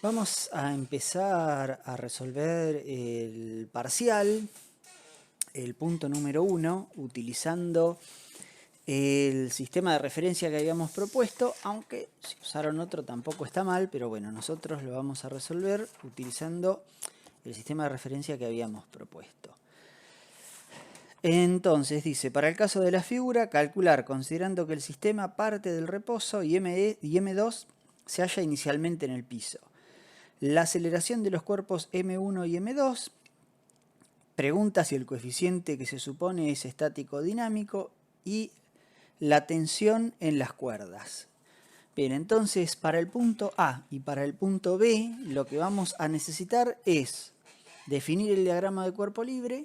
Vamos a empezar a resolver el parcial, el punto número 1, utilizando el sistema de referencia que habíamos propuesto, aunque si usaron otro tampoco está mal, pero bueno, nosotros lo vamos a resolver utilizando el sistema de referencia que habíamos propuesto. Entonces dice, para el caso de la figura, calcular considerando que el sistema parte del reposo y M2 se halla inicialmente en el piso. La aceleración de los cuerpos M1 y M2, pregunta si el coeficiente que se supone es estático dinámico y la tensión en las cuerdas. Bien, entonces para el punto A y para el punto B lo que vamos a necesitar es definir el diagrama de cuerpo libre,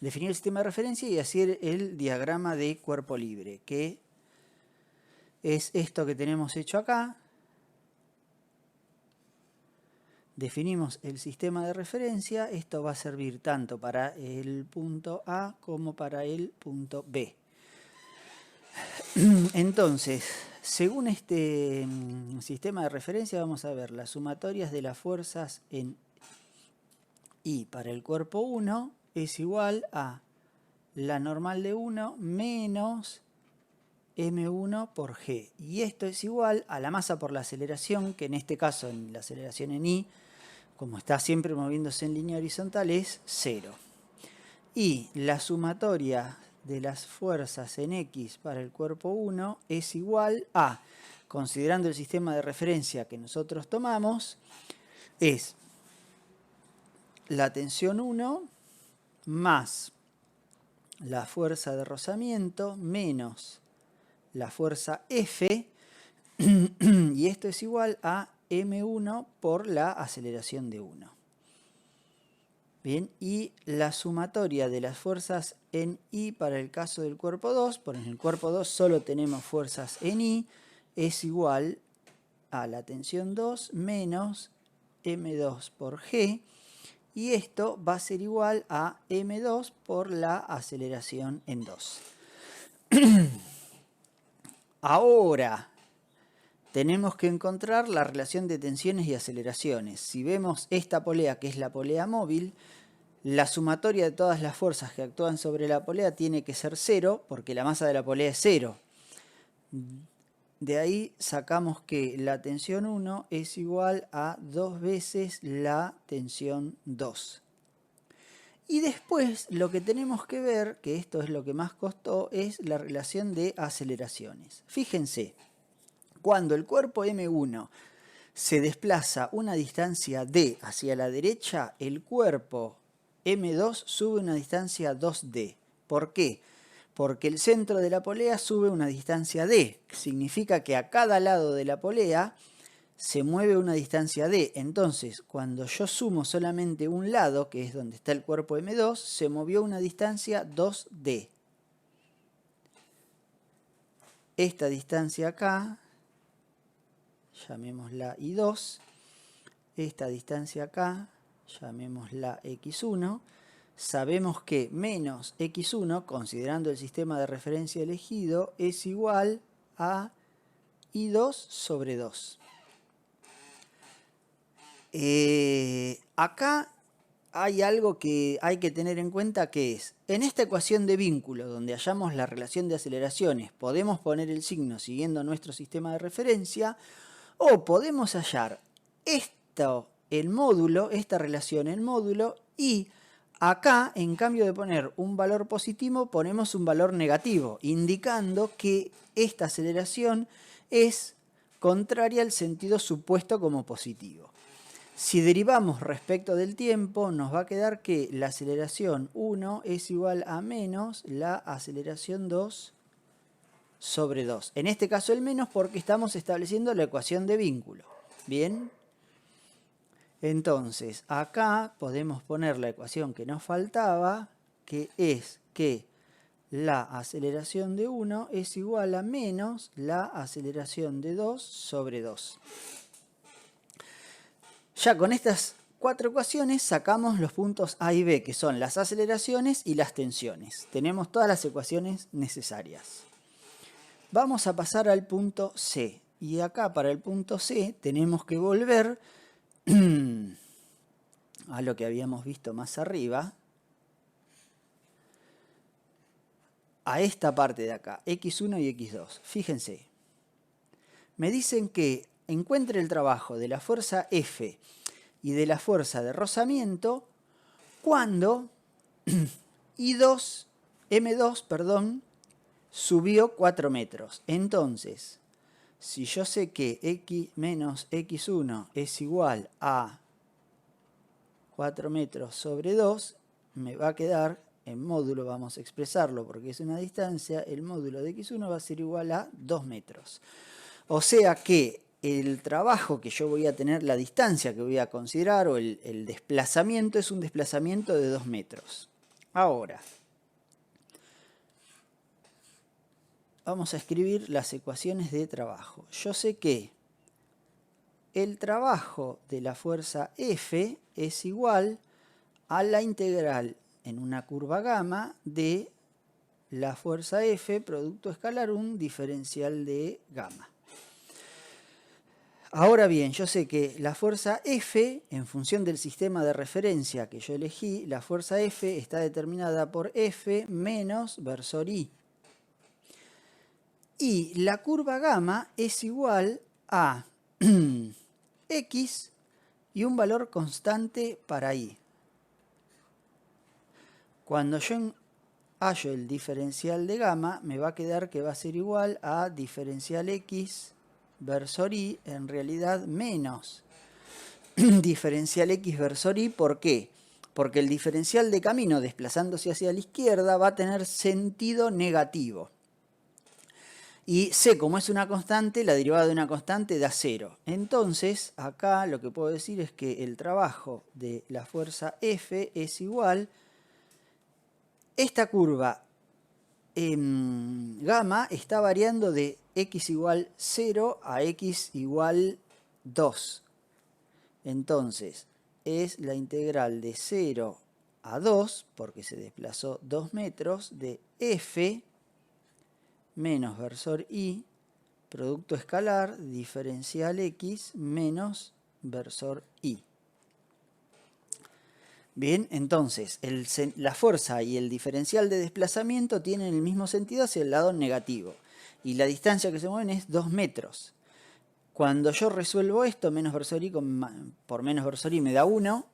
definir el sistema de referencia y hacer el diagrama de cuerpo libre, que es esto que tenemos hecho acá. Definimos el sistema de referencia, esto va a servir tanto para el punto A como para el punto B. Entonces, según este sistema de referencia vamos a ver las sumatorias de las fuerzas en I para el cuerpo 1 es igual a la normal de 1 menos M1 por G. Y esto es igual a la masa por la aceleración, que en este caso en la aceleración en I, como está siempre moviéndose en línea horizontal, es 0. Y la sumatoria de las fuerzas en X para el cuerpo 1 es igual a, considerando el sistema de referencia que nosotros tomamos, es la tensión 1 más la fuerza de rozamiento menos la fuerza F, y esto es igual a M1 por la aceleración de 1. Bien, y la sumatoria de las fuerzas en I para el caso del cuerpo 2, por en el cuerpo 2 solo tenemos fuerzas en I, es igual a la tensión 2 menos M2 por G, y esto va a ser igual a M2 por la aceleración en 2. Ahora tenemos que encontrar la relación de tensiones y aceleraciones. Si vemos esta polea, que es la polea móvil, la sumatoria de todas las fuerzas que actúan sobre la polea tiene que ser 0, porque la masa de la polea es 0. De ahí sacamos que la tensión 1 es igual a 2 veces la tensión 2. Y después lo que tenemos que ver, que esto es lo que más costó, es la relación de aceleraciones. Fíjense, cuando el cuerpo M1 se desplaza una distancia D hacia la derecha, el cuerpo M2 sube una distancia 2D. ¿Por qué? Porque el centro de la polea sube una distancia D. Significa que a cada lado de la polea se mueve una distancia D. Entonces, cuando yo sumo solamente un lado, que es donde está el cuerpo M2, se movió una distancia 2D. Esta distancia acá, llamémosla I2. Esta distancia acá, llamémosla X1. Sabemos que menos X1, considerando el sistema de referencia elegido, es igual a I2 sobre 2. Acá hay algo que hay que tener en cuenta, que es, en esta ecuación de vínculo, donde hallamos la relación de aceleraciones, podemos poner el signo siguiendo nuestro sistema de referencia, o podemos hallar el módulo, esta relación en módulo, y acá, en cambio de poner un valor positivo, ponemos un valor negativo, indicando que esta aceleración es contraria al sentido supuesto como positivo. Si derivamos respecto del tiempo, nos va a quedar que la aceleración 1 es igual a menos la aceleración 2 sobre 2. En este caso el menos porque estamos estableciendo la ecuación de vínculo. ¿Bien? Entonces, acá podemos poner la ecuación que nos faltaba, que es que la aceleración de 1 es igual a menos la aceleración de 2 sobre 2. Ya con estas 4 ecuaciones sacamos los puntos A y B, que son las aceleraciones y las tensiones. Tenemos todas las ecuaciones necesarias. Vamos a pasar al punto C. Y acá para el punto C tenemos que volver a lo que habíamos visto más arriba, a esta parte de acá, x1 y x2. Fíjense, me dicen que encuentre el trabajo de la fuerza F y de la fuerza de rozamiento cuando M2, perdón, subió 4 metros. Entonces, si yo sé que x menos x1 es igual a 4 metros sobre 2, me va a quedar, en módulo vamos a expresarlo porque es una distancia, el módulo de x1 va a ser igual a 2 metros. O sea que el trabajo que yo voy a tener, la distancia que voy a considerar o el desplazamiento es un desplazamiento de 2 metros. Ahora, vamos a escribir las ecuaciones de trabajo. Yo sé que el trabajo de la fuerza F es igual a la integral en una curva gamma de la fuerza F producto escalar un diferencial de gamma. Ahora bien, yo sé que la fuerza F, en función del sistema de referencia que yo elegí, la fuerza F está determinada por F menos versor I. Y la curva gamma es igual a X y un valor constante para I. Cuando yo hallo el diferencial de gamma, me va a quedar que va a ser igual a diferencial X versor I, en realidad menos diferencial X versor Y. ¿Por qué? Porque el diferencial de camino desplazándose hacia la izquierda va a tener sentido negativo. Y C, como es una constante, la derivada de una constante da 0. Entonces, acá lo que puedo decir es que el trabajo de la fuerza F es igual. Esta curva gamma está variando de x igual 0 a x igual 2. Entonces, es la integral de 0 a 2, porque se desplazó 2 metros, de F menos versor I, producto escalar, diferencial X menos versor I. Bien, entonces, la fuerza y el diferencial de desplazamiento tienen el mismo sentido hacia el lado negativo. Y la distancia que se mueven es 2 metros. Cuando yo resuelvo esto, menos versor I por menos versor I me da 1.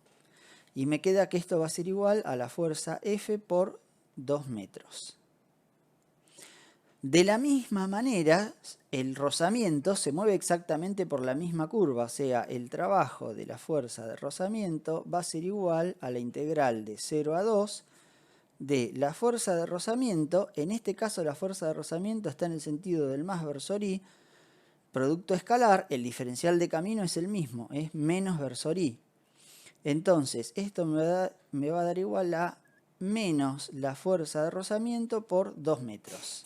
Y me queda que esto va a ser igual a la fuerza F por 2 metros. De la misma manera, el rozamiento se mueve exactamente por la misma curva, o sea, el trabajo de la fuerza de rozamiento va a ser igual a la integral de 0 a 2 de la fuerza de rozamiento. En este caso la fuerza de rozamiento está en el sentido del más versor I, producto escalar, el diferencial de camino es el mismo, es menos versor I. Entonces, esto me va a dar igual a menos la fuerza de rozamiento por 2 metros.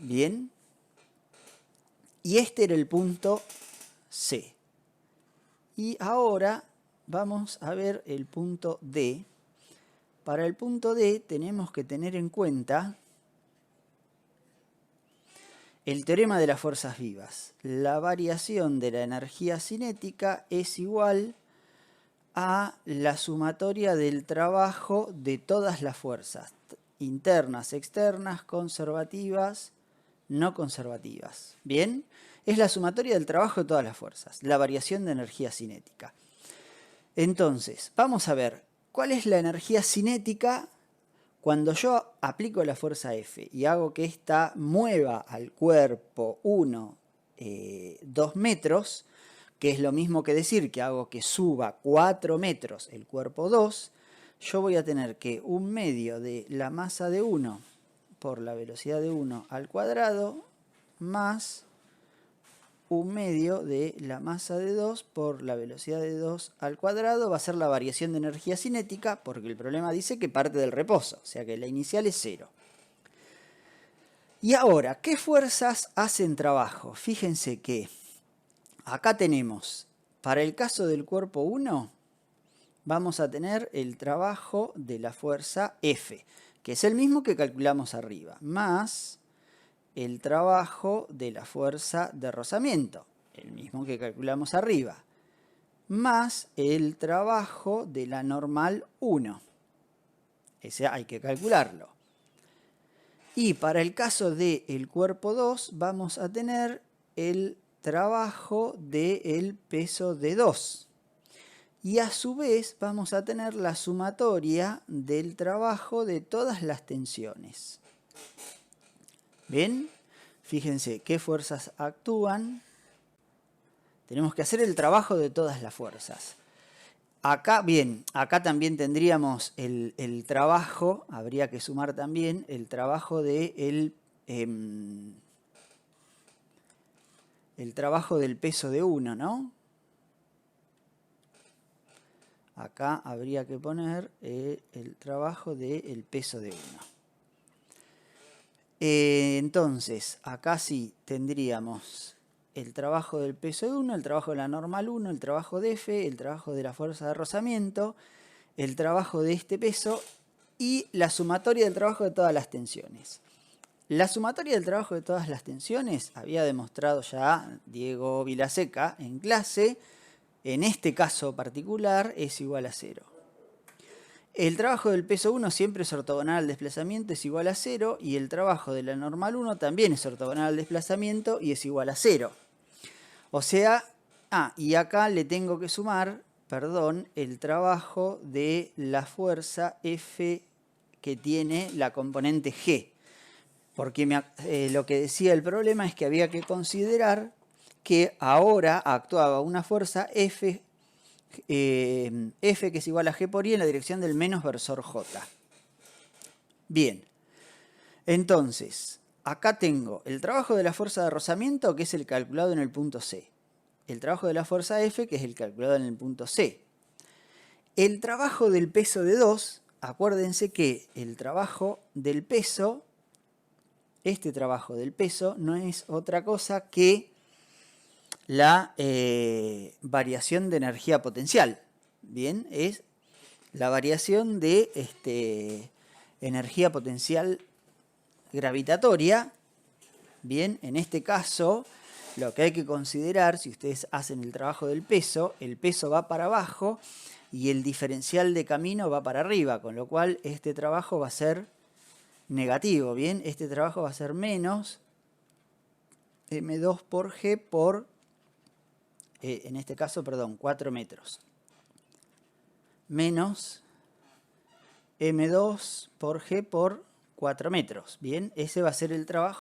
Bien. Y este era el punto C. Y ahora vamos a ver el punto D. Para el punto D tenemos que tener en cuenta el teorema de las fuerzas vivas. La variación de la energía cinética es igual a la sumatoria del trabajo de todas las fuerzas, internas, externas, conservativas, no conservativas. ¿Bien? Es la sumatoria del trabajo de todas las fuerzas, la variación de energía cinética. Entonces, vamos a ver, ¿cuál es la energía cinética cuando yo aplico la fuerza F y hago que ésta mueva al cuerpo 2 metros, que es lo mismo que decir que hago que suba 4 metros el cuerpo 2, yo voy a tener que 1/2 de la masa de 1 por la velocidad de 1 al cuadrado más 1/2 de la masa de 2 por la velocidad de 2 al cuadrado va a ser la variación de energía cinética, porque el problema dice que parte del reposo, o sea que la inicial es 0. Y ahora, ¿qué fuerzas hacen trabajo? Fíjense que acá tenemos, para el caso del cuerpo 1, vamos a tener el trabajo de la fuerza F, que es el mismo que calculamos arriba, más el trabajo de la fuerza de rozamiento, el mismo que calculamos arriba. más el trabajo de la normal 1. Ese hay que calcularlo. Y para el caso del cuerpo 2 vamos a tener el trabajo del peso de 2. Y a su vez vamos a tener la sumatoria del trabajo de todas las tensiones. ¿Ven? Fíjense qué fuerzas actúan. Tenemos que hacer el trabajo de todas las fuerzas. Acá, bien, acá también tendríamos el trabajo, habría que sumar también el trabajo el trabajo del peso de 1, ¿no? Acá habría que poner el trabajo del peso de 1. Entonces, acá sí tendríamos el trabajo del peso de 1, el trabajo de la normal 1, el trabajo de F, el trabajo de la fuerza de rozamiento, el trabajo de este peso y la sumatoria del trabajo de todas las tensiones. La sumatoria del trabajo de todas las tensiones había demostrado ya Diego Vilaseca en clase. En este caso particular es igual a 0. El trabajo del peso 1 siempre es ortogonal al desplazamiento, es igual a 0, y el trabajo de la normal 1 también es ortogonal al desplazamiento y es igual a 0. O sea, y acá le tengo que sumar, perdón, el trabajo de la fuerza F que tiene la componente G. Porque lo que decía el problema es que había que considerar que ahora actuaba una fuerza F que es igual a G por I en la dirección del menos versor J. Bien, entonces, acá tengo el trabajo de la fuerza de rozamiento, que es el calculado en el punto C. El trabajo de la fuerza F, que es el calculado en el punto C. El trabajo del peso de 2, acuérdense que el trabajo del peso, este trabajo del peso, no es otra cosa que la variación de energía potencial. Bien, es la variación de energía potencial gravitatoria. Bien, en este caso, lo que hay que considerar, si ustedes hacen el trabajo del peso, el peso va para abajo y el diferencial de camino va para arriba, con lo cual este trabajo va a ser negativo. Bien, este trabajo va a ser menos m2 por g por en este caso, perdón, 4 metros. Menos m2 por g por 4 metros. Bien, ese va a ser el trabajo